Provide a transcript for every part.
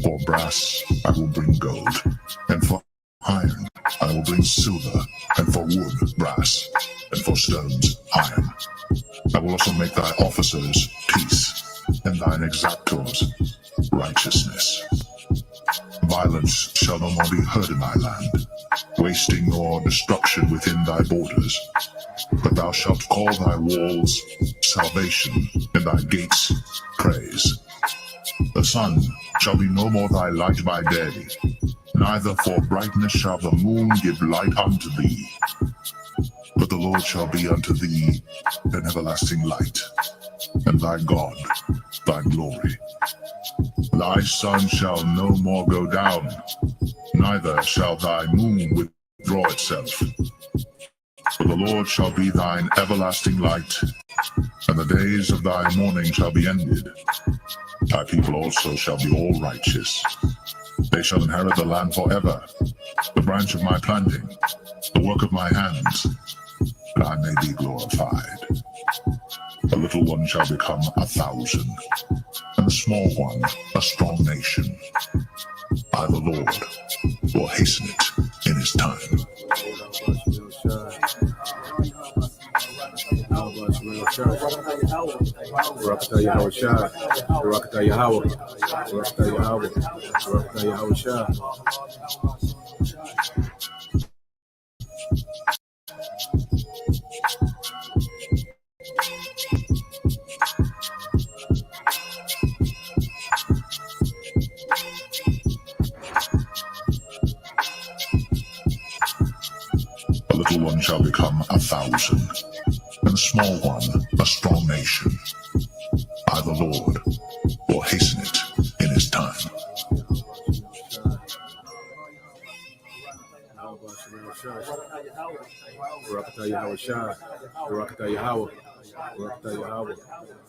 For brass I will bring gold, and for iron I will bring silver, and for wood brass, and for stones iron. I will also make thy officers peace, and thine exactors righteousness. Violence shall no more be heard in thy land, wasting nor destruction within thy borders. But thou shalt call thy walls salvation, and thy gates praise. The sun shall be no more thy light by day, neither for brightness shall the moon give light unto thee. But the Lord shall be unto thee an everlasting light, and thy God thy glory. Thy sun shall no more go down, neither shall thy moon withdraw itself. For the Lord shall be thine everlasting light, and the days of thy mourning shall be ended. Thy people also shall be all righteous. They shall inherit the land forever, the branch of my planting, the work of my hands, that I may be glorified. A little one shall become 1,000, and a small one a strong nation. I, the Lord, will hasten it in his time. Barakatah YAHAWASHI, Barakatah Yahawah, Barakatah Yahawah, Barakatah YAHAWASHI. A little one shall become 1,000, and a small one a strong nation. I, the Lord, will hasten it in his time. Barakatah YAHAWASHI, Barakatah Yahawah, Barakatah Yahawah,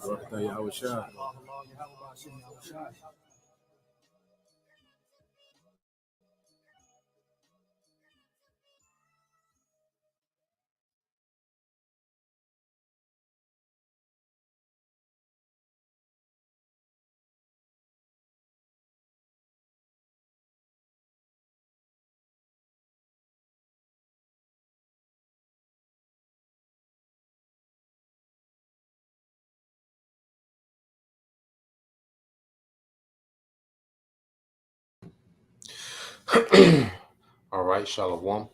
Barakatah YAHAWASHI. All right, Shalom.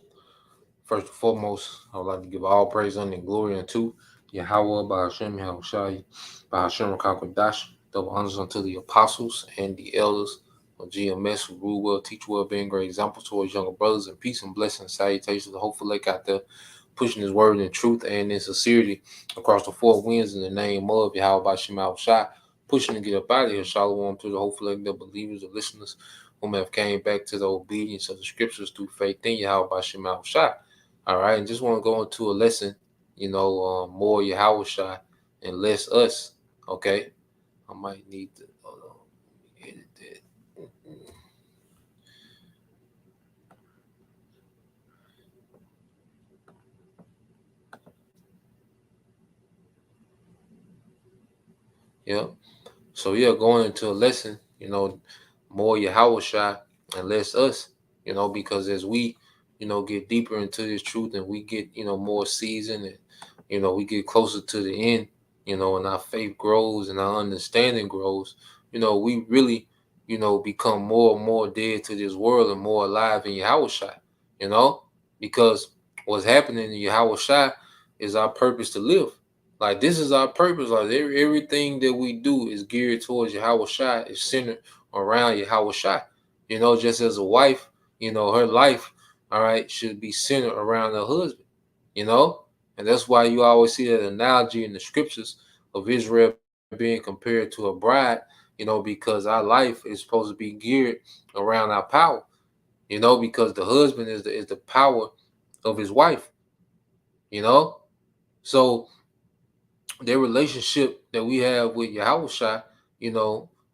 First and foremost, I would like to give all praise, honor, and glory unto Yahweh, Bahashem, Yahushai, Bahashem, Rakakwadash, double honors unto the apostles and the elders of GMS who rule well, teach well, being great examples towards younger brothers, and peace and blessings, salutations, the hopeful lake out there, pushing his word in truth and in sincerity across the four winds in the name of Yahweh, Bahashem, Yahushai, pushing to get up out of here. Shalom to the hopeful lake, the believers, the listeners, whom have came back to the obedience of the scriptures through faith in Yahweh, Bahashem, Yahushai. All right, and just want to go into a lesson, more Yahawashai and less us. Okay, I might need to edit that. Yeah. So yeah, going into a lesson, more Yahawashai and less us. Because as we, get deeper into this truth and we get, more seasoned and we get closer to the end, and our faith grows and our understanding grows, we really, become more and more dead to this world and more alive in Yahushua, because what's happening in Yahushua is our purpose to live. Like this is our purpose. Like everything that we do is geared towards Yahushua, is centered around Yahushua. Just as a wife, her life, all right, should be centered around her husband, and that's why you always see that analogy in the scriptures of Israel being compared to a bride, because our life is supposed to be geared around our power, because the husband is the power of his wife, So their relationship that we have with Yahushua,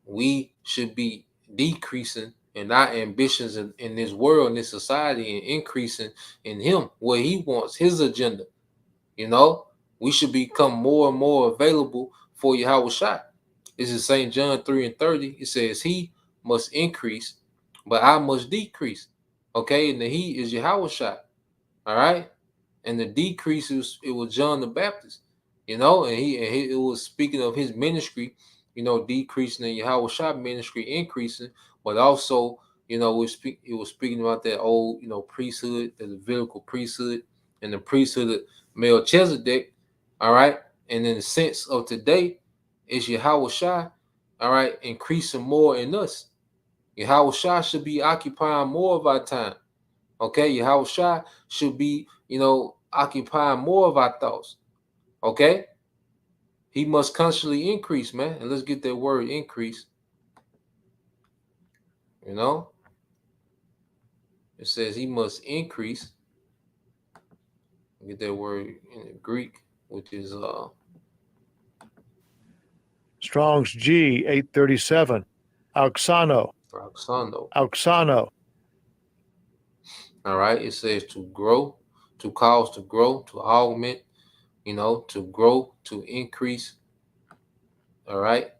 we should be decreasing in our ambitions in this world, in this society, and increasing in him, what he wants, his agenda. We should become more and more available for Yahushua. This is St. John 3:30. It says, he must increase, but I must decrease. Okay, and the he is Yahawashi. All right, and the decrease it was John the Baptist. And he it was speaking of his ministry, decreasing, and Yahawashi ministry increasing, but also it was speaking about that old priesthood, the Levitical priesthood, and the priesthood of Melchizedek. All right, and in the sense of today, is Yahawashi, all right, increasing more in us. Yahawashi should be occupying more of our time. Okay, Yahawashi should be, occupying more of our thoughts. Okay, he must constantly increase, man. And let's get that word increase. You know, it says he must increase. Get that word in the Greek, which is Strong's G 837. Auxano. Roxando. Auxano. All right, it says to grow, to cause to grow, to augment, to grow, to increase. All right,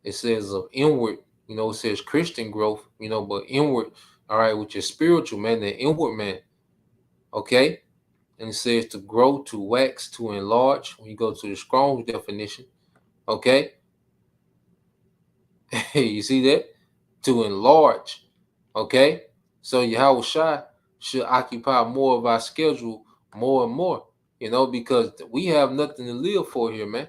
it says of inward, it says Christian growth, but inward, all right, which is spiritual, man, the inward man. Okay, and it says to grow, to wax, to enlarge. When you go to the Strong's definition, okay, you see that? To enlarge, okay. So Yahawashi should occupy more of our schedule, more and more, because we have nothing to live for here, man.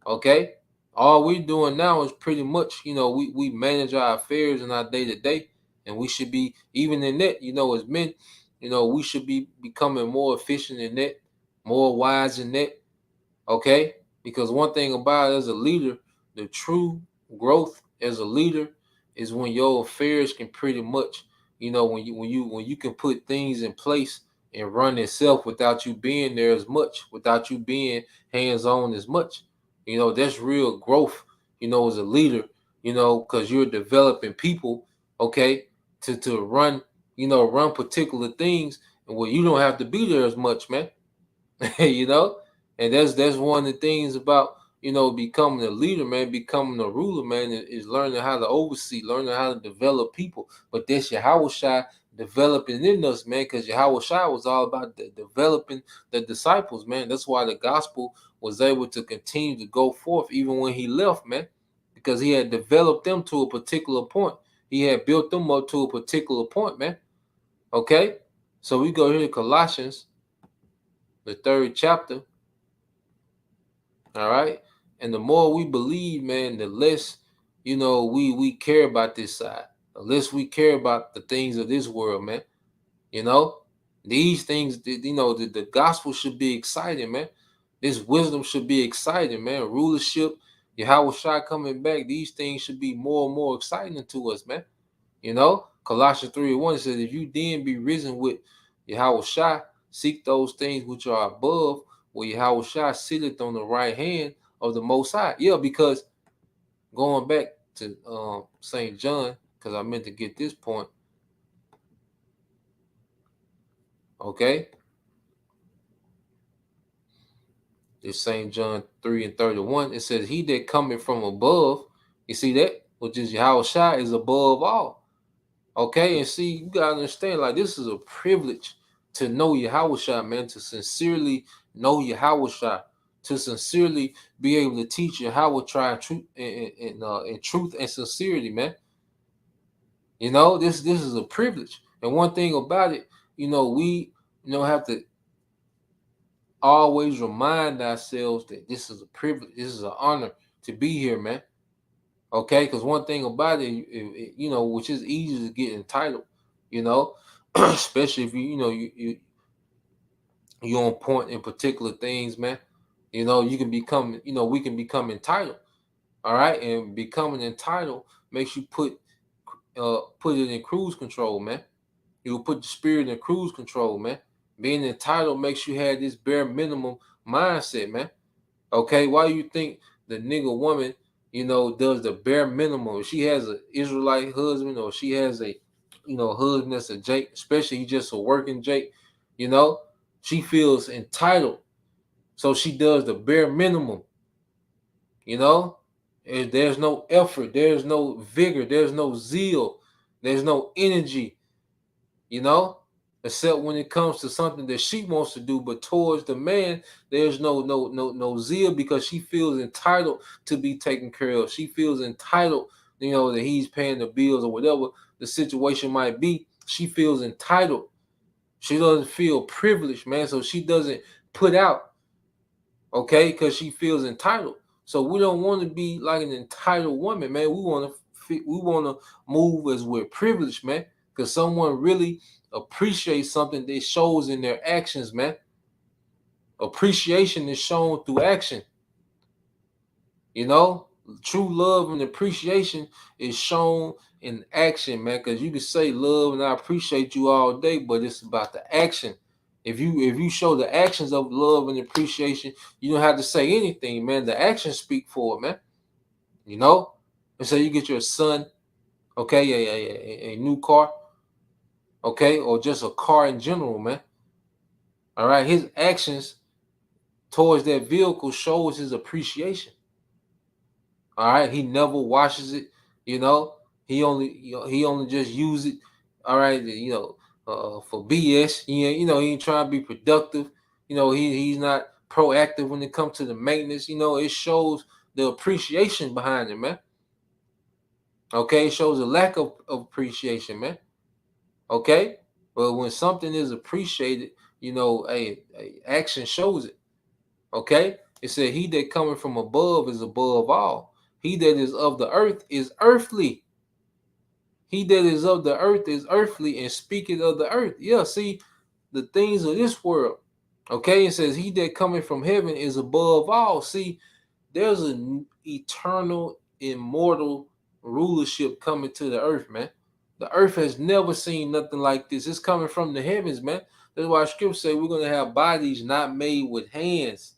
Okay, all we're doing now is pretty much, we manage our affairs in our day to day, and we should be even in that, as men, we should be becoming more efficient in that, more wise in that. Okay, because one thing about it, as a leader, the true growth as a leader is when your affairs can pretty much, when you can put things in place and run itself without you being there as much, without you being hands on as much. That's real growth. As a leader, because you're developing people. Okay, to run, run particular things, and where you don't have to be there as much, man. you know and that's one of the things about becoming a leader, man, becoming a ruler, man, is learning how to oversee, learning how to develop people. But that's Yahawashi developing in us, man, because Yahawashi was all about developing the disciples, man. That's why the gospel was able to continue to go forth even when he left, man, because he had developed them to a particular point. He had built them up to a particular point, man. Okay, so we go here to Colossians, the 3rd chapter. All right. And the more we believe, man, the less, we care about this side. The less we care about the things of this world, man. You know, these things, the gospel should be exciting, man. This wisdom should be exciting, man. Rulership, Yahawashi coming back, these things should be more and more exciting to us, man. Colossians 3:1 says, if you then be risen with Yahawashi, seek those things which are above, where Yahawashi sitteth on the right hand of the Most High. Yeah, because going back to St. John, because I meant to get this point. Okay. It's St. John 3:31. It says, he that cometh from above, you see that? Which is Yahawashi, is above all. Okay, and see, you gotta understand, like, this is a privilege to know Yahawashi, man, to sincerely know Yahawashi, to sincerely be able to teach Yahawashi in truth and sincerity, man. This is a privilege. And one thing about it, we have to always remind ourselves that this is a privilege, this is an honor to be here, man. Okay, because one thing about it, which is easy to get entitled, especially if you on point in particular things, man. You can become, we can become entitled. All right, and becoming entitled makes you put it in cruise control, man. You will put the spirit in cruise control, man. Being entitled makes you have this bare minimum mindset, man. Okay, why do you think the nigga woman, does the bare minimum? If she has an Israelite husband, or she has a, husband that's a Jake, especially he just a working Jake, she feels entitled. So she does the bare minimum, you know? There's no effort, there's no vigor, there's no zeal, there's no energy, you know, except when it comes to something that she wants to do. But towards the man, there's no zeal, because she feels entitled to be taken care of. She feels entitled, you know, that he's paying the bills or whatever the situation might be. She feels entitled. She doesn't feel privileged, man. So she doesn't put out, okay, because she feels entitled. So we don't want to be like an entitled woman, man. We want to move as we're privileged, man, because someone really appreciates something that shows in their actions, man. Appreciation is shown through action. You know, true love and appreciation is shown in action, man. Because you can say love and I appreciate you all day, but it's about the action. If you show the actions of love and appreciation, you don't have to say anything, man. The actions speak for it, man. You know, and so you get your son, okay, a new car, okay, or just a car in general, man. All right, his actions towards that vehicle shows his appreciation. All right, he never washes it. You know, he only just use it. All right, for BS. He ain't trying to be productive. He's not proactive when it comes to the maintenance. It shows the appreciation behind it, man. Okay, it shows a lack of appreciation, man. Okay, but when something is appreciated, action shows it. Okay, it said, "He that cometh from above is above all. He that is of the earth is earthly. He that is of the earth is earthly, and speaketh of the earth." Yeah, see, the things of this world. Okay, it says, "He that cometh from heaven is above all." See, there's an eternal, immortal rulership coming to the earth, man. The earth has never seen nothing like this. It's coming from the heavens, man. That's why scripture say we're going to have bodies not made with hands.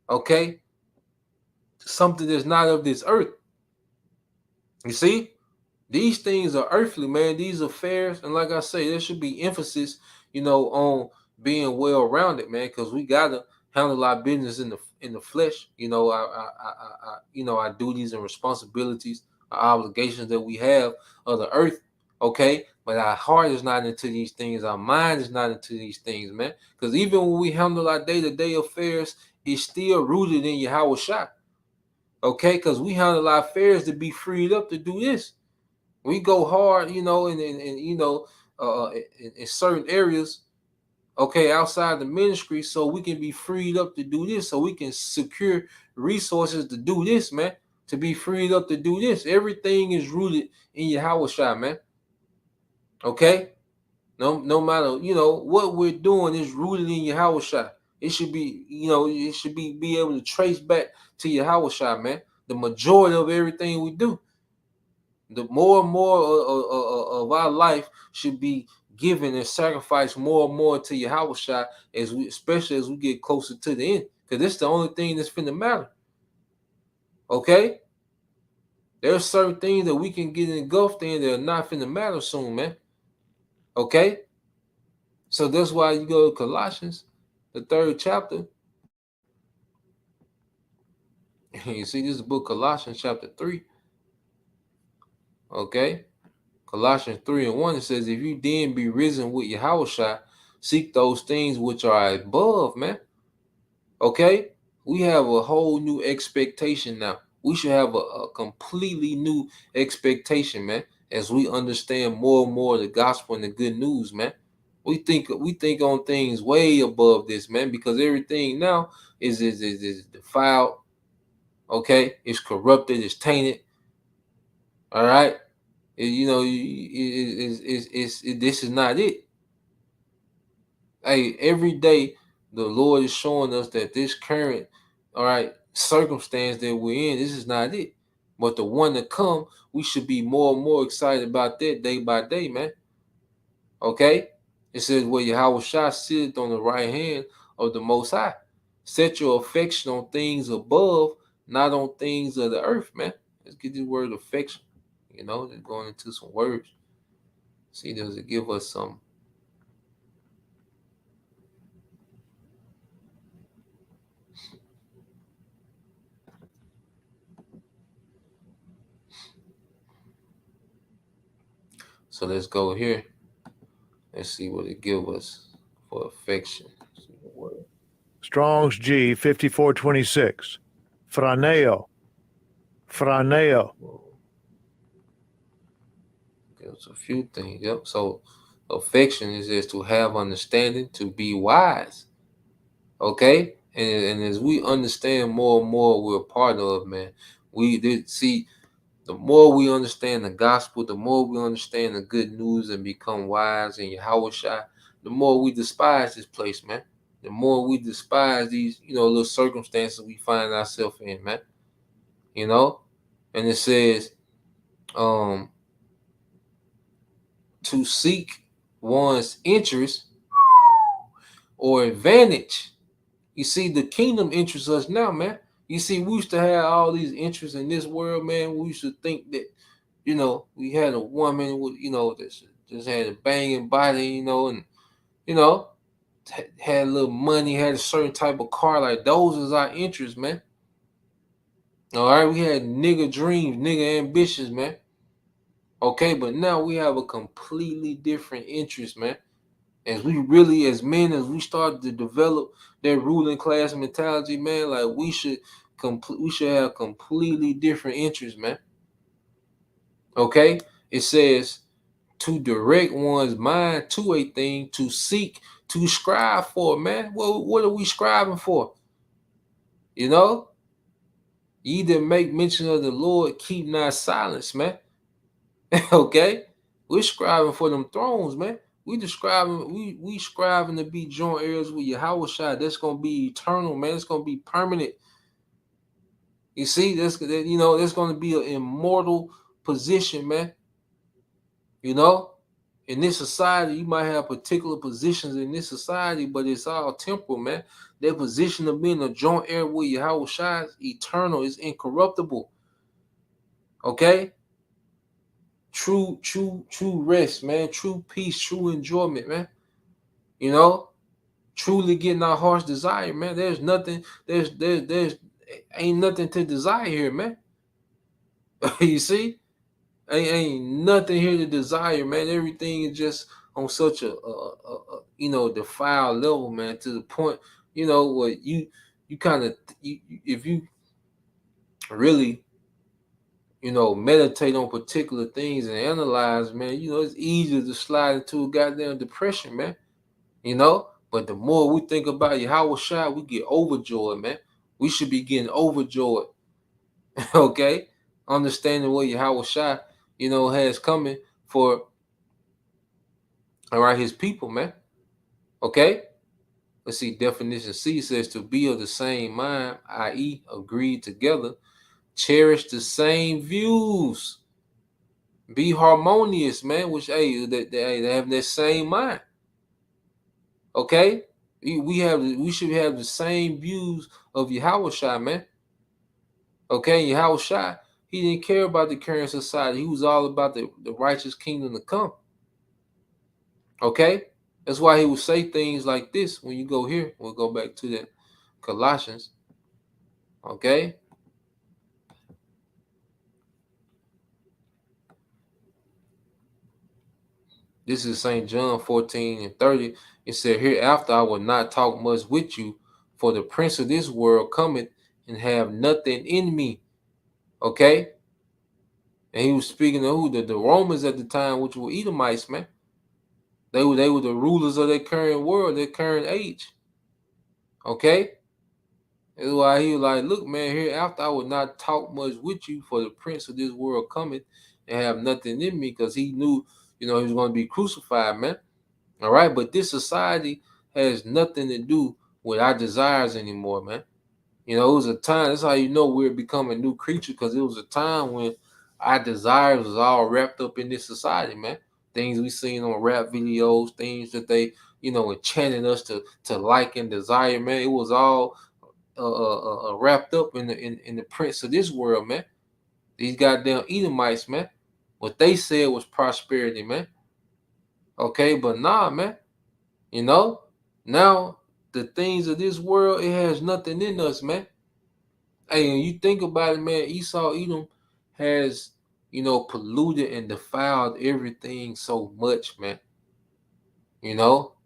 Okay, something that's not of this earth. You see, these things are earthly, man. These affairs, and like I say, there should be emphasis, on being well rounded, man, because we gotta handle our business in the flesh. Our duties and responsibilities, our obligations that we have of the earth. Okay, but our heart is not into these things. Our mind is not into these things, man. Because even when we handle our day-to-day affairs, it's still rooted in YAHAWASHI. Okay, because we handle our affairs to be freed up to do this. We go hard, in certain areas, okay, outside the ministry, so we can be freed up to do this, so we can secure resources to do this, man, to be freed up to do this. Everything is rooted in YAHAWASHI, man. Okay? No matter, what we're doing is rooted in YAHAWASHI. It should be able to trace back to YAHAWASHI, man. The majority of everything we do. The more and more of our life should be given and sacrificed more and more to Yahushua, especially as we get closer to the end, because it's the only thing that's finna matter. Okay, there's certain things that we can get engulfed in that are not finna matter soon, man. Okay, so that's why you go to Colossians, the 3rd chapter. You see, this is the book Colossians chapter 3. Okay. Colossians 3:1, it says, "If you then be risen with Yahushua, seek those things which are above," man. Okay? We have a whole new expectation now. We should have a completely new expectation, man, as we understand more and more the gospel and the good news, man. We think on things way above this, man, because everything now is defiled, okay? It's corrupted, it's tainted, all right? This is not it. Hey, every day the Lord is showing us that this current, all right, circumstance that we're in, this is not it. But the one to come, we should be more and more excited about that day by day, man. Okay? It says, "Where Yahushua sitteth on the right hand of the Most High. Set your affection on things above, not on things of the earth," man. Let's get this word affection. Just going into some words. See, does it give us some? So let's go here. Let's see what it gives us for affection. Strong's G 5426. Franeo. Franeo. There's a few things. Yep. So affection is just to have understanding, to be wise. Okay? And as we understand more and more we're a part of, man, we did see the more we understand the gospel, the more we understand the good news and become wise in YAHAWASHI, the more we despise this place, man. The more we despise these, little circumstances we find ourselves in, man. And it says, to seek one's interest or advantage. You see, the kingdom interests us now, man. You see, we used to have all these interests in this world, man. We used to think that, we had a woman with, that just had a banging body, and, had a little money, had a certain type of car. Like, those is our interests, man. All right, we had nigga dreams, nigga ambitions, man. Okay, but now we have a completely different interest, man. As we really, as men, as we start to develop that ruling class mentality, man, like we should have completely different interests, man. Okay, it says to direct one's mind to a thing, to seek, to strive for, man. What are we striving for? You either make mention of the Lord, keep not silence, man. Okay, we're striving for them thrones, man. We striving to be joint heirs with YAHAWASHI. That's gonna be eternal, man. It's gonna be permanent. You see, that's gonna be an immortal position, man. In this society, you might have particular positions in this society, but it's all temporal, man. That position of being a joint heir with YAHAWASHI is eternal, is incorruptible. Okay. True rest, man. True peace, true enjoyment, man. Truly getting our heart's desire, man. There's nothing, there's ain't nothing to desire here, man. You see? Ain't nothing here to desire, man. Everything is just on such a defiled level, man, to the point, what you kind of, if you really meditate on particular things and analyze, man, it's easier to slide into a goddamn depression, man. But the more we think about YAHAWASHI, we get overjoyed, man. We should be getting overjoyed. Okay? Understanding what YAHAWASHI, has coming for his people, man. Okay? Let's see, definition C says to be of the same mind, i.e., agreed together, cherish the same views, be harmonious, man, which they have that same mind. Okay, we should have the same views of YAHAWASHI, man. Okay, YAHAWASHI, he didn't care about the current society. He was all about the righteous kingdom to come. Okay, that's why he would say things like this. When you go here, we'll go back to that Colossians. Okay. This is St. John 14:30. It said, hereafter I will not talk much with you, for the prince of this world cometh and have nothing in me. Okay? And he was speaking to who? The Romans at the time, which were Edomites, man. They were the rulers of their current world, their current age. Okay? That's why he was like, look, man, hereafter I will not talk much with you, for the prince of this world cometh and have nothing in me, because he knew, he was going to be crucified, man. All right, but this society has nothing to do with our desires anymore, man. It was a time, that's how we're becoming new creatures, because it was a time when our desires was all wrapped up in this society, man. Things we seen on rap videos, things that they, enchanted us to like and desire, man. It was all wrapped up in the prince of this world, man. These goddamn Edomites, man. What they said was prosperity, man. Okay, but nah, man. Now the things of this world, it has nothing in us, man. Hey, when you think about it, man, Edom has polluted and defiled everything so much, man.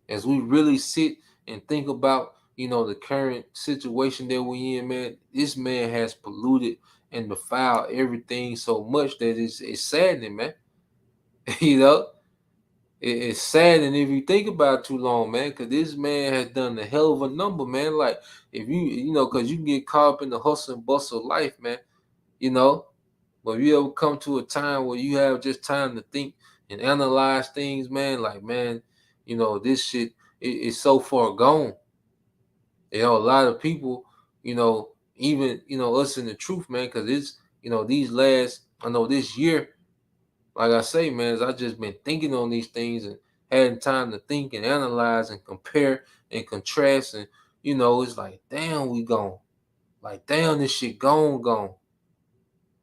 As we really sit and think about, the current situation that we in, man, this man has polluted and defiled everything so much that it's saddening, man. you know, it's saddening if you think about it too long, man, because this man has done a hell of a number, man. Like, if because you can get caught up in the hustle and bustle of life, man, you know. But if you ever come to a time where you have just time to think and analyze things, man, like, man, this shit is so far gone. A lot of people, even, us in the truth, man, because it's, I know this year, like I say, man, is I just been thinking on these things and having time to think and analyze and compare and contrast. And, it's like, damn, we gone. Like, damn, this shit gone.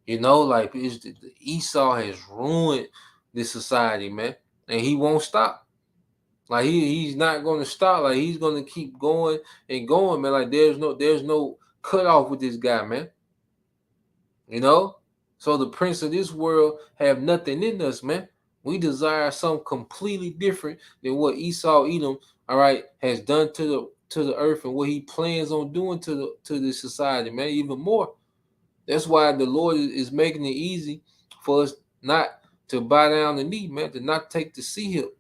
Like, the Esau has ruined this society, man, and he won't stop. Like, he's not going to stop. Like, he's going to keep going and going, man. Like, there's no cutoff with this guy, man. So the prince of this world have nothing in us, man. We desire something completely different than what Esau Edom, all right, has done to the earth and what he plans on doing to the society, man. Even more. That's why the Lord is making it easy for us not to bow down the knee, man, to not take the sea hip.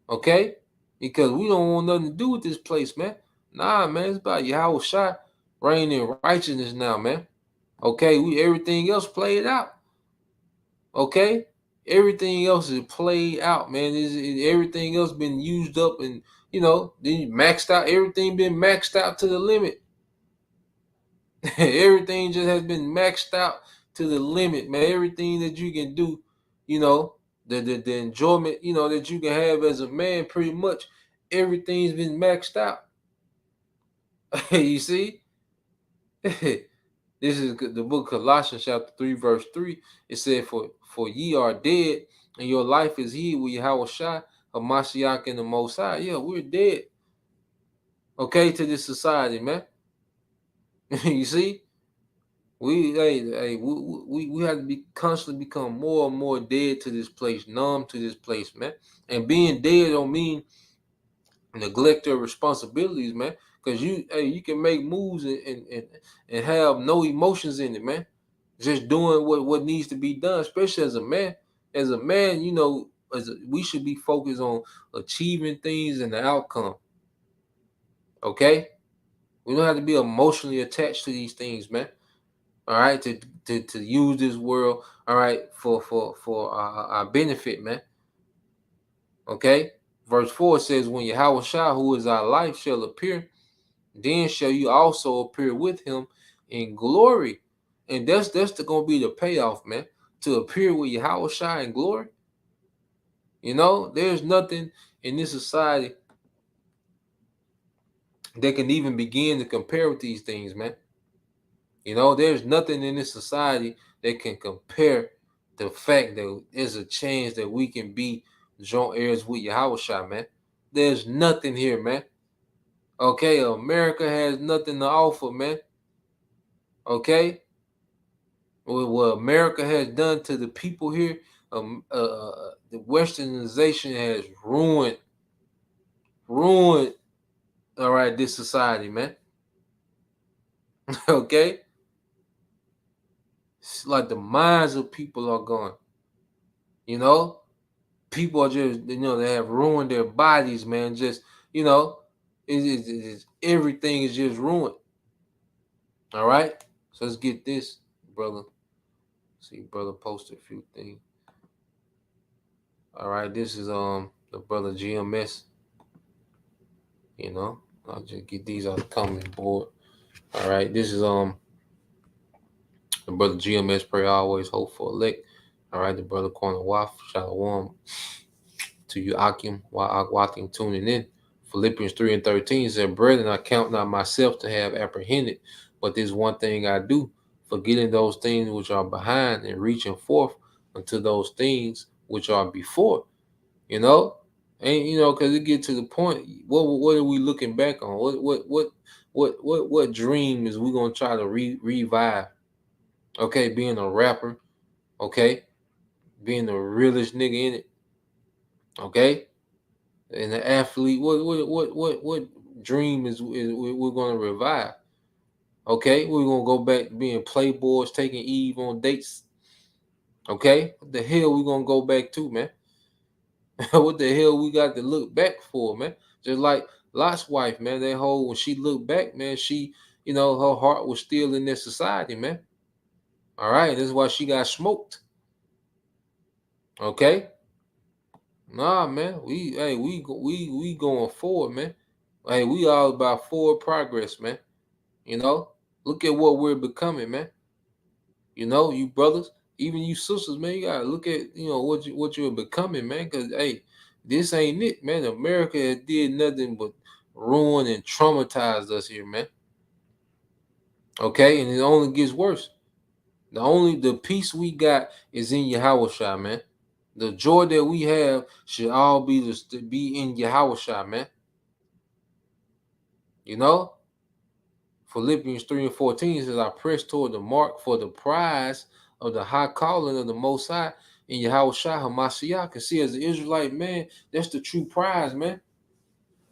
Okay? Because we don't want nothing to do with this place, man. Nah, man, it's about YAHAWASHI reigning in righteousness now, man. Okay, everything else played out. Okay? Everything else is played out, man. Everything else been used up and, then maxed out. Everything been maxed out to the limit. Everything just has been maxed out to the limit, man. Everything that you can do, the enjoyment, that you can have as a man, pretty much everything's been maxed out. You see? This is the book of Colossians chapter 3, verse 3. It said, For ye are dead, and your life is hid with YAHAWASHI, Hamashiach, and the Most High. Yeah, we're dead. Okay, to this society, man. You see? We have to be constantly become more and more dead to this place, numb to this place, man. And being dead don't mean neglect your responsibilities, man. Because you can make moves and have no emotions in it, man. Just doing what needs to be done, especially as a man. As a man, we should be focused on achieving things and the outcome. Okay? We don't have to be emotionally attached to these things, man. All right, to use this world, all right, for our benefit, man. Okay? Verse 4 says, When YAHAWASHI, who is our life, shall appear, then shall you also appear with him in glory. And that's going to be the payoff, man. To appear with YAHAWASHI in glory. There's nothing in this society that can even begin to compare with these things, man. There's nothing in this society that can compare the fact that there's a chance that we can be joint heirs with YAHAWASHI, man. There's nothing here, man. Okay, America has nothing to offer, man. Okay? What America has done to the people here, the westernization has ruined, all right, this society, man. Okay? It's like the minds of people are gone. People are just, they have ruined their bodies, man. Just, everything is just ruined. All right? So let's get this, brother. See, brother posted a few things. All right, this is the brother GMS. I'll just get these on the comment board. All right, this is the brother GMS, pray always, hope for elect. All right, the brother Corner Waf, Shalom to you, Akim, Wakim, tuning in. Philippians 3 and 13 said, Brethren, I count not myself to have apprehended, but this one thing I do, forgetting those things which are behind and reaching forth unto those things which are before. And because it get to the point, what are we looking back on? What dream is we gonna try to revive? Okay, being a rapper, Okay, being the realest nigga in it. Okay, and the athlete. What dream is we're gonna revive? Okay, we're gonna go back to being playboys, taking Eve on dates. Okay, what the hell we gonna go back to, man? What the hell we got to look back for, man? Just like Lot's wife, man. That whole when she looked back, man, she, her heart was still in this society, man. All right, this is why she got smoked. Okay, nah, man. We going forward, man. Hey, we all about forward progress, man. Look at what we're becoming, man. You brothers, even you sisters, man, you gotta look at what you're becoming, man. Cause hey, this ain't it, man. America has did nothing but ruin and traumatize us here, man. Okay, and it only gets worse. The peace we got is in Yahawashai, man. The joy that we have should all be in Yahawashai, man. You know, Philippians 3 and 14 says, I press toward the mark for the prize of the high calling of the Most High in Yahweh Shai HaMashiach. Can see as an Israelite, man, that's the true prize, man.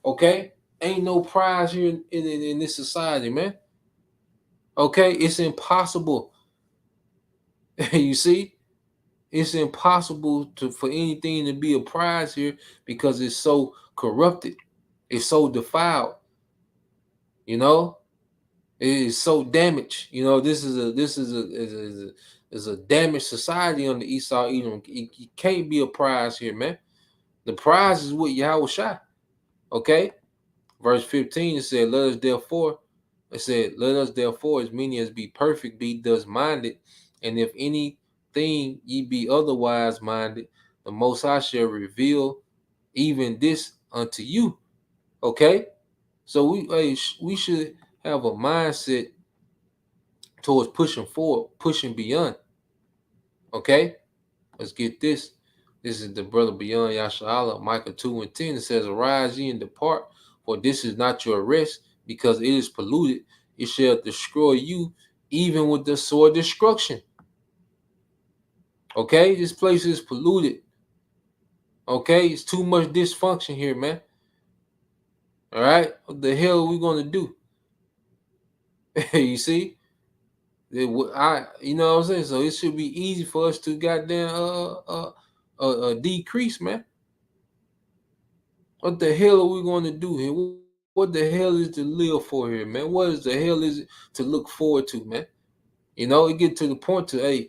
Okay? Ain't no prize here in this society, man. Okay? It's impossible. You see? It's impossible for anything to be a prize here because it's so corrupted. It's so defiled. You know? It is so damaged. This is a damaged society on the East Side Edom. It can't be a prize here, man. The prize is with Yahweh Shai. Okay? Verse 15 it said, let us therefore, as many as be perfect, be thus minded, and if anything ye be otherwise minded, the Most High shall reveal even this unto you. Okay? So we should have a mindset towards pushing forward, pushing beyond. Okay? Let's get this. This is the brother beyond Yashala, Micah 2 and 10. It says, arise ye and depart, for this is not your rest, because it is polluted. It shall destroy you, even with the sword destruction. Okay? This place is polluted. Okay? It's too much dysfunction here, man. All right? What the hell are we going to do? You see? You know what I'm saying? So it should be easy for us to goddamn decrease, man. What the hell are we going to do here? What the hell is to live for here, man? What is the hell is it to look forward to, man? It get to the point to, hey,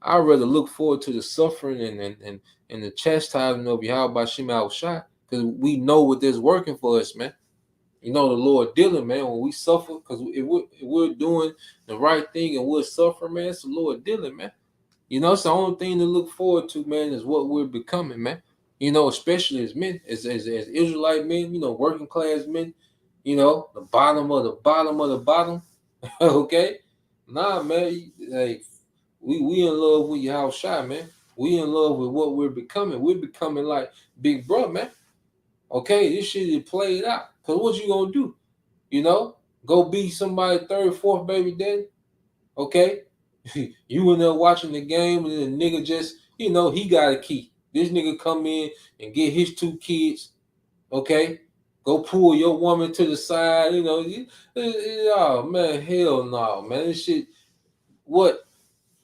I rather look forward to the suffering and the chastisement of Yahweh Shema Shai, because we know what is working for us, man. The Lord dealing, man, when we suffer, because if we're doing the right thing and we're suffering, man, it's the Lord dealing, man. It's the only thing to look forward to, man, is what we're becoming, man. Especially as men, as Israelite men, working class men, the bottom of the bottom of the bottom. Okay? Nah, man, like we in love with Yahweh Shai, man. We in love with what we're becoming. We're becoming like Big Bro, man. Okay, this shit is played out. Cause what you gonna do? Go be somebody third, fourth baby daddy. Okay, you in there watching the game, and the nigga just, he got a key. This nigga come in and get his 2 kids. Okay, go pull your woman to the side. Oh man, hell no, man. This shit. What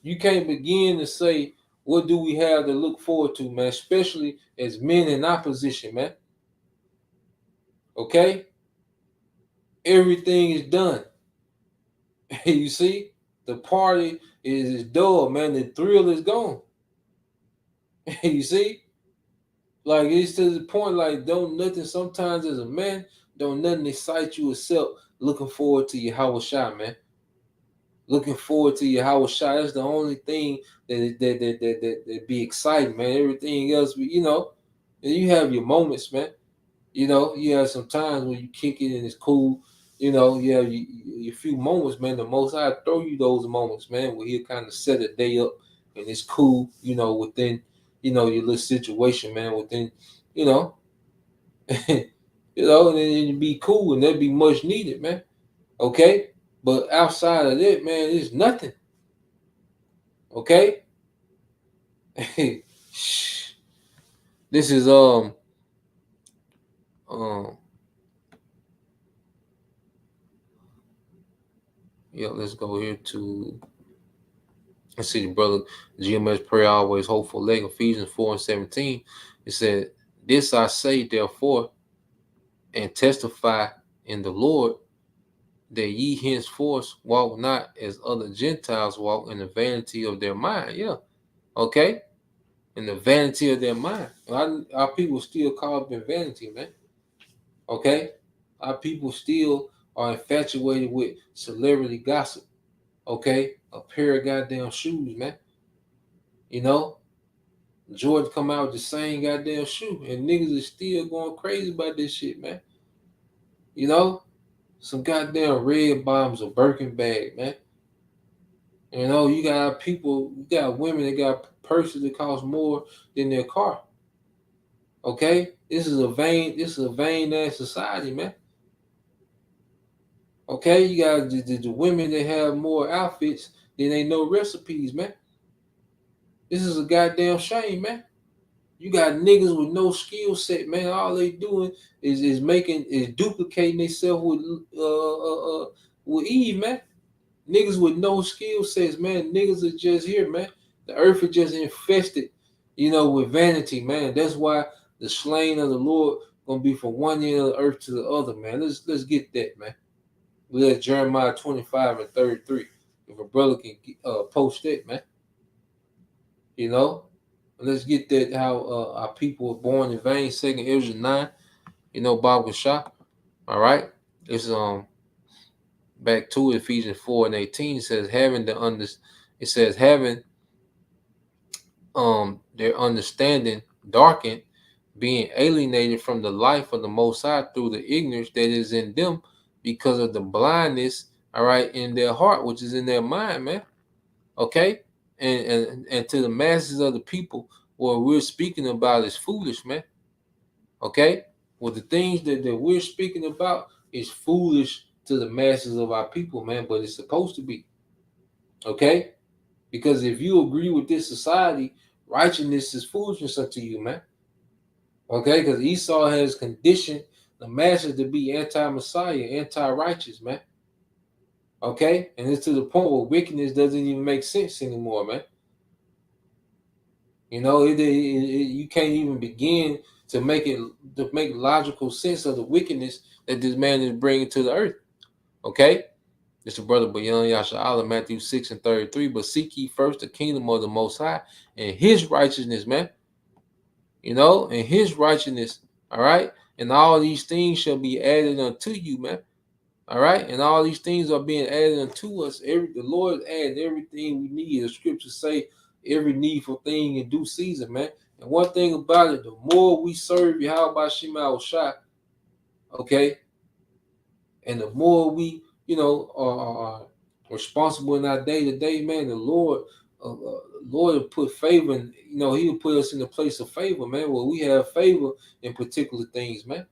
you can't begin to say. What do we have to look forward to, man? Especially as men in opposition, man. Okay, everything is done. You see, the party is dull, man. The thrill is gone. You see, like it's to the point, like don't nothing. Sometimes as a man, don't nothing excite you except looking forward to your Yahweh Shai, man. Looking forward to your Yahweh Shai. That's the only thing that be exciting, man. Everything else, you have your moments, man. You have some times when you kick it and it's cool. You have your few moments, man. The Most High throw you those moments, man, where he'll kind of set a day up and it's cool, within, your little situation, man, within, you know, and then it'd be cool and that'd be much needed, man. Okay? But outside of that, man, it's nothing. Okay? This is yeah, let's go here to, let's see, the brother GMS prayer always hopeful leg, Ephesians 4:17. It said, "This I say therefore, and testify in the Lord, that ye henceforth walk not as other Gentiles walk, in the vanity of their mind." Yeah, okay, in the vanity of their mind. Our people still caught up in vanity, man. Okay, our people still are infatuated with celebrity gossip. Okay, a pair of goddamn shoes, man. You know, Jordan come out with the same goddamn shoe, and niggas is still going crazy about this shit, man. You know, some goddamn red bottoms, a Birkin bag, man. You know, you got people, you got women that got purses that cost more than their car. Okay, this is a vain ass society, man. Okay, you got the women that have more outfits than they know recipes, man. This is a goddamn shame, man. You got niggas with no skill set, man. All they doing is duplicating themselves with Eve, man. Niggas with no skill sets, man. Niggas are just here, man. The earth is just infested, with vanity, man. That's why the slain of the Lord gonna be from one end of the earth to the other, man. Let's get that, man. We let Jeremiah 25:33. If a brother can post that, man, you know. Let's get that how our people were born in vain. Second Ezra 9, Bob was shot. All right. It's back to Ephesians 4:18. It says having their understanding darkened, being alienated from the life of the Most High through the ignorance that is in them because of the blindness, all right, in their heart, which is in their mind, man. Okay? And to the masses of the people, what we're speaking about is foolish, man. Okay? Well, the things that we're speaking about is foolish to the masses of our people, man, but it's supposed to be. Okay? Because if you agree with this society, righteousness is foolishness unto you, man. Okay? Because Esau has conditioned the masses to be anti-Messiah, anti-righteous, man. Okay? And it's to the point where wickedness doesn't even make sense anymore, man. You can't even begin to make logical sense of the wickedness that this man is bringing to the earth. Okay, it's the brother Bayan Yasha'Allah, Matthew 6:33. But seek ye first the kingdom of the Most High and His righteousness, man. And His righteousness. All right, and all these things shall be added unto you, man. All right, and all these things are being added unto us. The Lord adds everything we need. The scriptures say every needful thing in due season, man. And one thing about it, the more we serve YAHAWASHI Shai, okay, and the more we, are responsible in our day to day, man, the Lord will put favor in, He'll put us in a place of favor, man, where we have favor in particular things, man.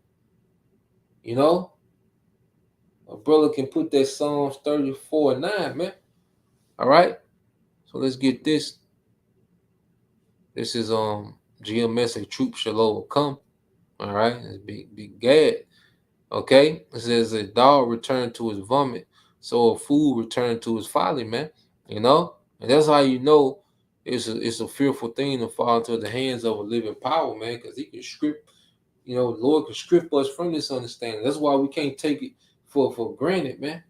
A brother can put that Psalms 34:9, man. All right. So let's get this. This is GMS, a troop shall overcome. All right. It's big Gad. Okay. It says a dog returned to his vomit, so a fool returned to his folly, man. And that's how it's a fearful thing to fall into the hands of a living power, man, because he can script, the Lord can script us from this understanding. That's why we can't take it for granted, man.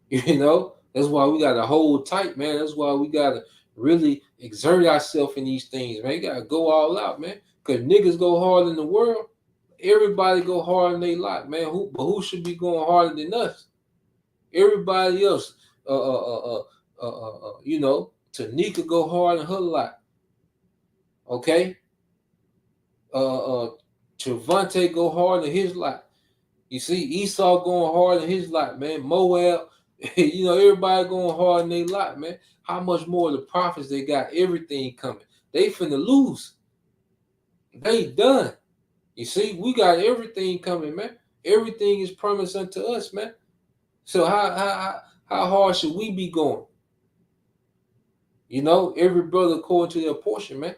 That's why we gotta hold tight, man. That's why we gotta really exert ourselves in these things, man. You gotta go all out, man. Cause niggas go hard in the world. Everybody go hard in their lot, man. Who should be going harder than us? Everybody else, Tanika go hard in her lot. Okay. Trevante go hard in his lot. You see, Esau going hard in his lot, man. Moab, everybody going hard in their lot, man. How much more the prophets, they got everything coming. They finna lose. They done. You see, we got everything coming, man. Everything is promised unto us, man. So how hard should we be going? You know, every brother according to their portion, man.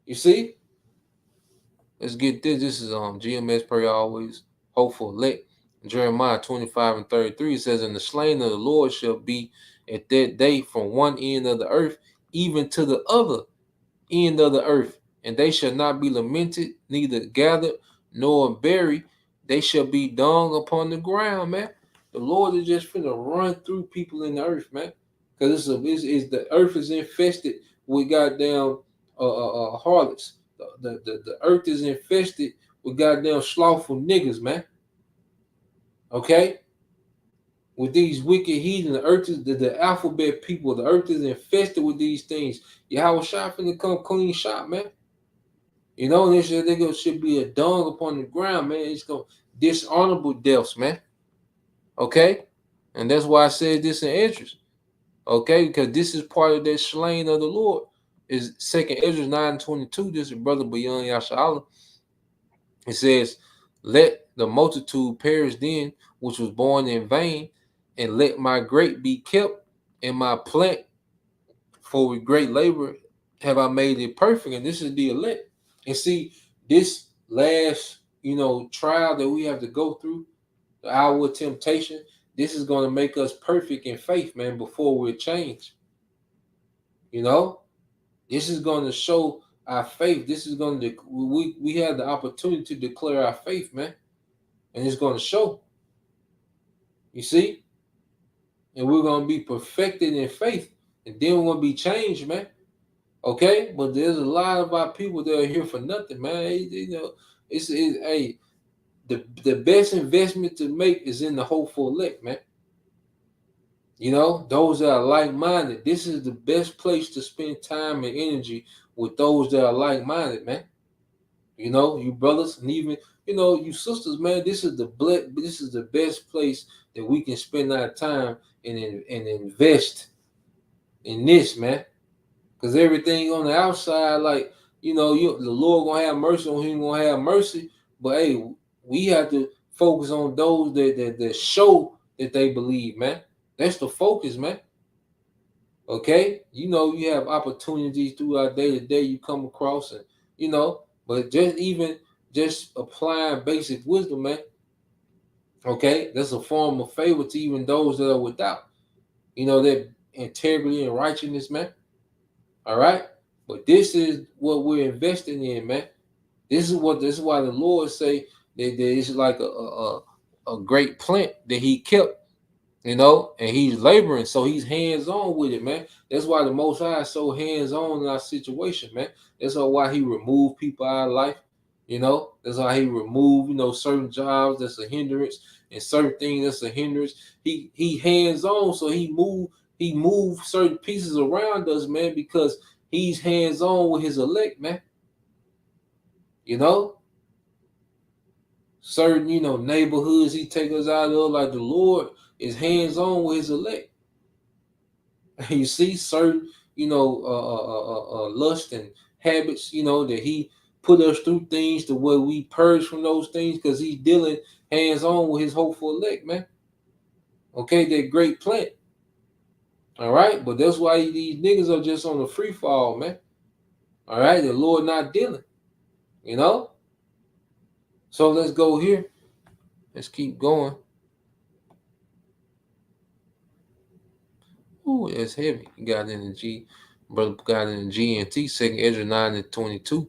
You see? Let's get this. This is GMS prayer always hopeful elect. Jeremiah 25:33 says, and the slain of the Lord shall be at that day from one end of the earth even to the other end of the earth, and they shall not be lamented, neither gathered nor buried. They shall be dung upon the ground, man. The Lord is just finna run through people in the earth, man. Because the earth is infested with goddamn harlots. The earth is infested with goddamn slothful niggas, man. Okay? With these wicked heathen, the earth is the alphabet people, the earth is infested with these things. YAHAWASHI finna come clean shot, man. You know, this should be a dung upon the ground, man. It's gonna dishonorable deaths, man. Okay? And that's why I said this in interest. Okay, because this is part of that slain of the Lord. Is second Ezra 9:22. This is brother beyond Yashala. It says, let the multitude perish then, which was born in vain, and let my grape be kept, and my plant for with great labor have I made it perfect. And this is the elect. And see, this last, trial that we have to go through, the hour of temptation, this is going to make us perfect in faith, man, before we're changed. You know, this is going to show our faith. This is going to, we have the opportunity to declare our faith, man. And it's going to show. You see? And we're going to be perfected in faith. And then we're going to be changed, man. Okay? But there's a lot of our people that are here for nothing, man. It's hey, the best investment to make is in the hopeful elect, man. You know, those that are like-minded. This is the best place to spend time and energy with those that are like-minded, man. You know, you brothers and even, you sisters, man, this is the best place that we can spend our time and invest in this, man. Because everything on the outside, like, the Lord gonna have mercy on him, gonna have mercy. But hey, we have to focus on those that show that they believe, man. That's the focus, man. Okay? You have opportunities throughout day to day you come across, and but just applying basic wisdom, man. Okay, that's a form of favor to even those that are without. That integrity and righteousness, man. All right, but this is what we're investing in, man. This is why the Lord say that it's like a great plant that He kept. And he's laboring, so he's hands-on with it, man. That's why the Most High is so hands-on in our situation, man. That's why he removed people out of life. That's why he removed, certain jobs that's a hindrance and certain things that's a hindrance. He hands-on, so he moved certain pieces around us, man, because he's hands-on with his elect, man. Certain, neighborhoods he take us out of, like the Lord is hands-on with his elect. You see certain, lust and habits, that he put us through things to where we purge from those things because he's dealing hands-on with his hopeful elect, man. Okay, that great plant. All right, but that's why these niggas are just on the free fall, man. All right, the Lord not dealing, So let's go here. Let's keep going. Ooh, it's heavy. You got it in the G, brother got it in the GNT, 2nd Ezra 9:22.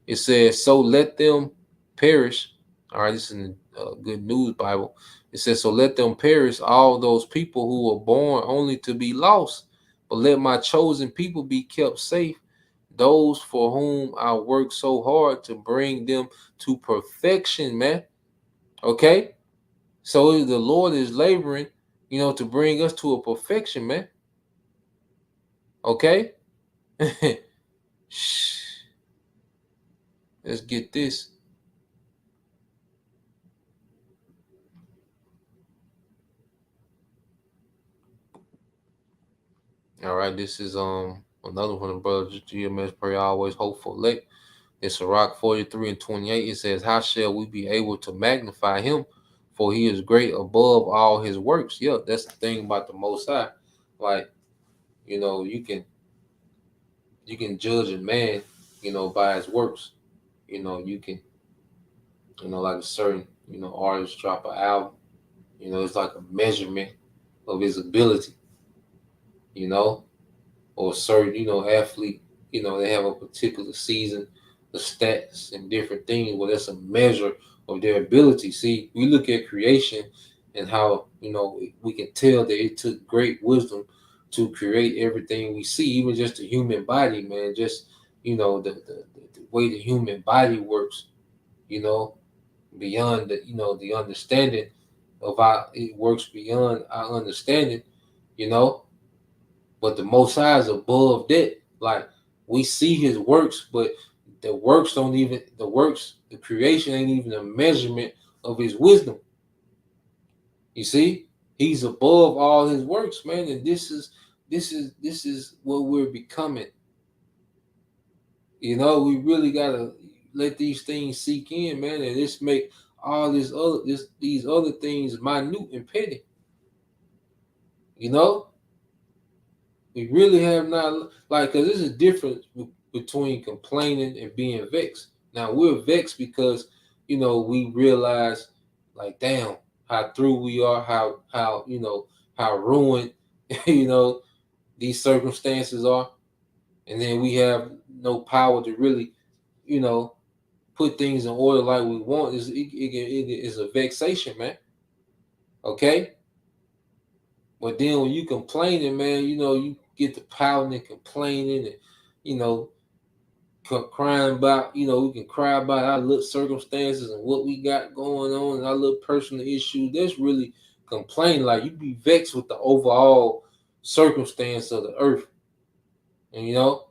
It says, so let them perish. All right, this is in the Good News Bible. It says, so let them perish, all those people who were born only to be lost. But let my chosen people be kept safe, those for whom I work so hard to bring them to perfection, man. Okay? So the Lord is laboring, to bring us to a perfection, man. Okay? Shh. Let's get this. All right, this is another one of brother GMS prayer always hopeful late. It's Sirach 43:28. It says, how shall we be able to magnify him? For he is great above all his works. Yeah, that's the thing about the Most High. Like, you know, you can judge a man, you know, by his works. You know, you can, you know, like a certain, you know, artist drop an album, you know, it's like a measurement of his ability, you know, or a certain, you know, athlete, you know, they have a particular season, the stats and different things. Well, that's a measure of their ability. See, we look at creation and how, you know, we can tell that it took great wisdom to create everything we see, even just the human body, man. Just, you know, the way the human body works, you know, beyond the, you know, the understanding of how it works beyond our understanding, you know. But the Most High is above that. Like, we see His works, but the works don't even, the works, the creation ain't even a measurement of His wisdom. You see, He's above all His works, man. And this is what we're becoming. You know, we really gotta let these things sink in, man, and this make all these other things minute and petty. You know, we really have not, like, because there's a difference between complaining and being vexed. Now we're vexed because, you know, we realize, like, damn, how through we are, how you know, how ruined, you know, these circumstances are, and then we have no power to really, you know, put things in order like we want. It's a vexation, man. Okay. But then when you complaining, man, you know, you get to pouting and complaining and, you know, crying about, you know, we can cry about our little circumstances and what we got going on and our little personal issues. That's really complaining. Like, you be vexed with the overall circumstance of the earth. And, you know,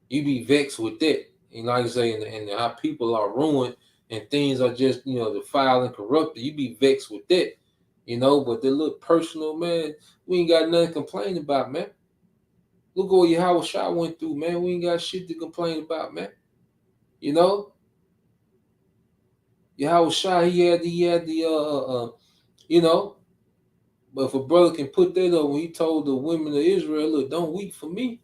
you be vexed with that. And like I say, and how people are ruined and things are just, you know, defiled and corrupted. You be vexed with that. You know, but the little personal, man, we ain't got nothing to complain about, man. Look what YAHAWASHI went through, man. We ain't got shit to complain about, man. You know, YAHAWASHI, he had the, you know, but if a brother can put that up when he told the women of Israel, look, don't weep for me.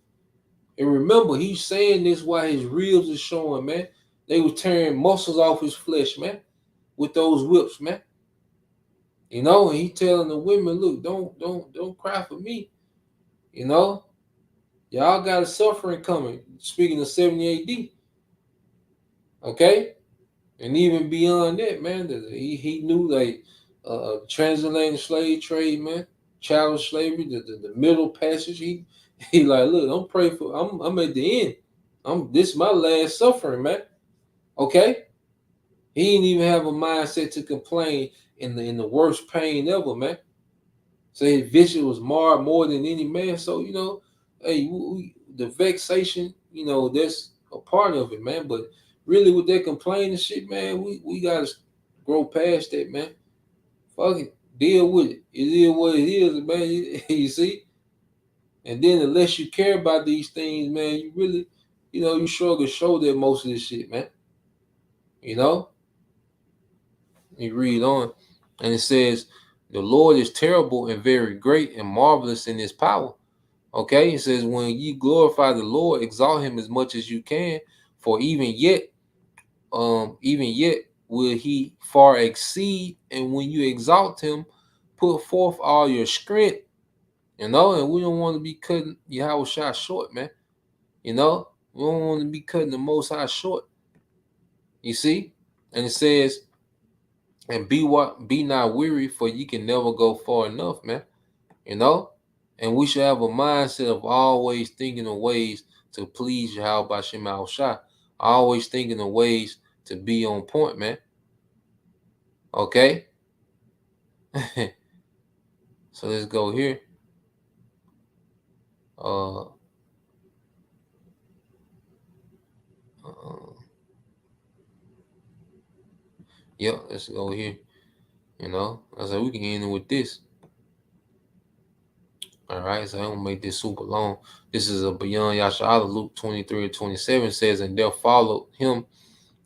And remember, he's saying this while his ribs are showing, man. They were tearing muscles off his flesh, man, with those whips, man. You know, and he telling the women, look, don't cry for me. You know, y'all got a suffering coming. Speaking of 70 AD, okay, and even beyond that, man, he knew, like, transatlantic slave trade, man, chattel slavery, the middle passage. He like, look, don't pray for. I'm at the end. This is my last suffering, man. Okay, he didn't even have a mindset to complain in the worst pain ever, man. So his vision was marred more than any man. So, you know, hey, the vexation, you know, that's a part of it, man. But really, with that complaining shit, man, we gotta grow past that, man. Fuck it, deal with it. It is what it is, man. You see. And then, unless you care about these things, man, you really, you know, you sure to show that most of this shit, man. You know. You read on, and it says, "The Lord is terrible and very great and marvelous in His power." Okay, it says, when ye glorify the Lord, exalt Him as much as you can, for even yet will He far exceed. And when you exalt Him, put forth all your strength. You know, and we don't want to be cutting YAHAWASHI short, man. You know, we don't want to be cutting the Most High short. You see, and it says, and be not weary, for you can never go far enough, man. You know, and we should have a mindset of always thinking of ways to please Yahweh Bashem Shai. Always thinking of ways to be on point, man. Okay. So let's go here. Uh, yeah, let's go here. You know, I said we can end it with this. All right, so I don't make this super long. This is a Beyond Yashala. Luke 23:27 says, and there followed him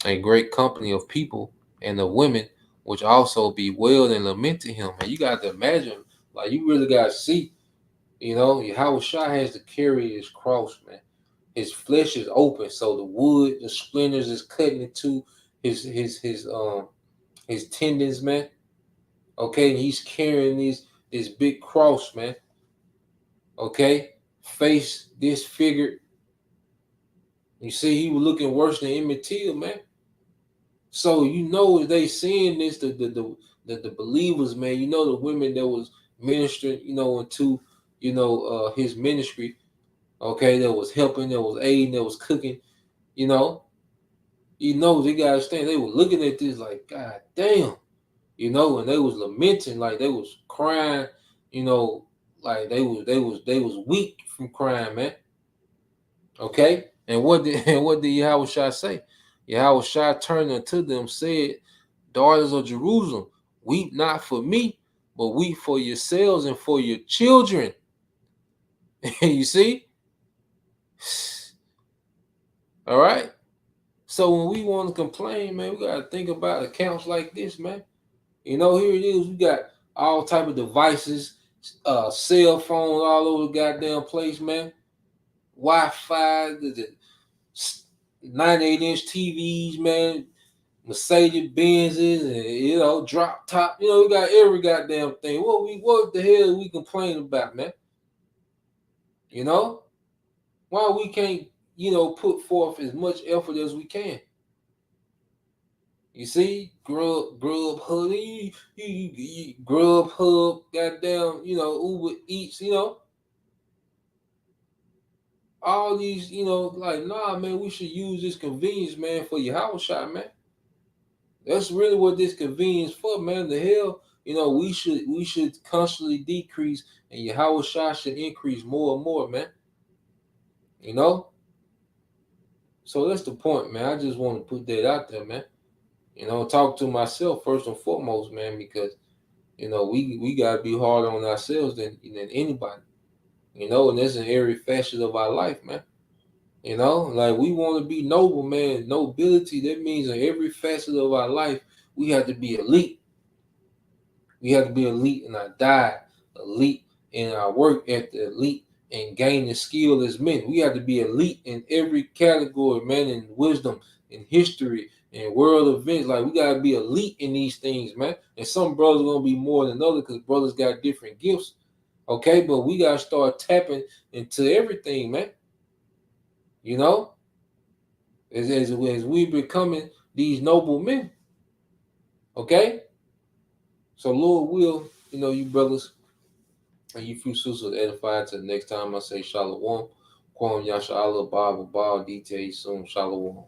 a great company of people and of women, which also bewailed and lamented him. And you got to imagine, like, you really got to see, You know, Yahawashi has to carry his cross, man. His flesh is open, so the wood, the splinters is cutting into his tendons, man. Okay, and he's carrying this big cross, man. Okay, face disfigured. You see, he was looking worse than Emmett Till, man. So you know, they seeing this, the believers, man. You know, the women that was ministering, you know, into his ministry. Okay, that was helping, that was aiding, that was cooking. You know, they gotta understand. They were looking at this like, God damn, and they was lamenting, like they was crying. You know, like they was weak from crying, man. Okay, and what did Yahushua say? Yahushua turned unto them, said, "Daughters of Jerusalem, weep not for me, but weep for yourselves and for your children." You see, all right. So when we want to complain, man, we gotta think about accounts like this, man. You know, here it is. We got all type of devices, cell phones all over the goddamn place, man. Wi-Fi, the 98-inch TVs, man. Mercedes Benzes, and drop top. We got every goddamn thing. What the hell are we complaining about, man? Why we can't put forth as much effort as we can? You see, Grub Hub, Grub Hub, goddamn, Uber Eats, all these, like, nah, man, we should use this convenience, man, for your house shot, man. That's really what this convenience for, man. The hell, we should constantly decrease, and your house shot should increase more and more, man. So that's the point, man. I just want to put that out there, man. Talk to myself first and foremost, man, because we gotta be harder on ourselves than anybody. And that's in every facet of our life, man. Like we want to be noble, man. Nobility, that means in every facet of our life, we have to be elite. We have to be elite in our diet, elite in our work ethic, elite in gaining skill as men. We have to be elite in every category, man, in wisdom, in history, in world events. Like we gotta be elite in these things, man. And some brothers are gonna be more than others because brothers got different gifts. Okay, but we gotta start tapping into everything, man. As we becoming these noble men. Okay? So Lord will, you brothers and you few sisters edified till the next time I say Shalom. Kwam Yasha Allah Bible Detail soon. Shalom.